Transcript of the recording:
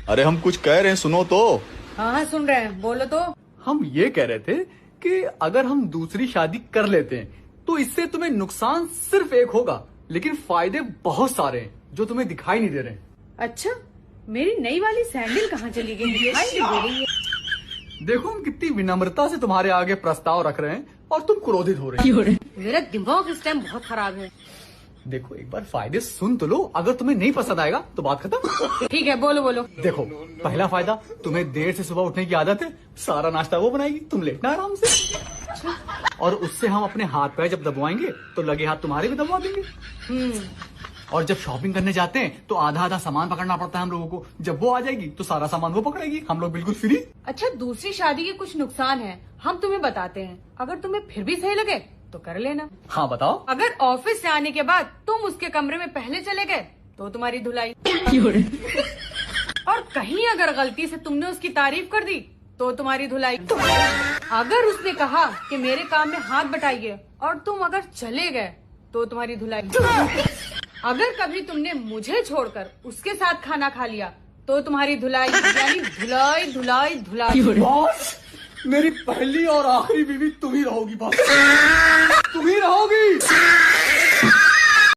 अरे हम कुछ कह रहे हैं, सुनो तो। हाँ हाँ सुन रहे हैं, बोलो तो। हम ये कह रहे थे कि अगर हम दूसरी शादी कर लेते हैं तो इससे तुम्हें नुकसान सिर्फ एक होगा, लेकिन फायदे बहुत सारे हैं जो तुम्हें दिखाई नहीं दे रहे। अच्छा, मेरी नई वाली सैंडल कहाँ चली गई? दिखाई नहीं दे रही है। देखो हम कितनी विनम्रता से तुम्हारे आगे प्रस्ताव रख रहे हैं और तुम क्रोधित हो रहे हो। मेरा दिमाग इस टाइम बहुत खराब है। देखो एक बार फायदे सुन तो लो, अगर तुम्हें नहीं पसंद आएगा तो बात खत्म। ठीक है, बोलो बोलो। देखो पहला फायदा, तुम्हें देर से सुबह उठने की आदत है, सारा नाश्ता वो बनाएगी, तुम लेटना आराम से। और उससे हम अपने हाथ पैर जब दबवाएंगे तो लगे हाथ तुम्हारे भी दबवा देंगे। और जब शॉपिंग करने जाते हैं तो आधा आधा सामान पकड़ना पड़ता है हम लोगों को, जब वो आ जाएगी तो सारा सामान वो पकड़ेगी, हम लोग बिल्कुल फ्री। अच्छा, दूसरी शादी के कुछ नुकसान है, हम तुम्हें बताते हैं, अगर तुम्हें फिर भी सही लगे तो कर लेना। हाँ बताओ। अगर ऑफिस से आने के बाद तुम उसके कमरे में पहले चले गए तो तुम्हारी धुलाई। और कहीं अगर गलती से तुमने उसकी तारीफ कर दी तो तुम्हारी धुलाई। अगर उसने कहा कि मेरे काम में हाथ बटाइए और तुम अगर चले गए तो तुम्हारी धुलाई। अगर कभी तुमने मुझे छोड़कर उसके साथ खाना खा लिया तो तुम्हारी धुलाई, यानी धुलाई धुलाई धुलाई। बॉस, मेरी पहली और आखिरी बीवी तुम ही रहोगी बॉस, तुम ही रहोगी।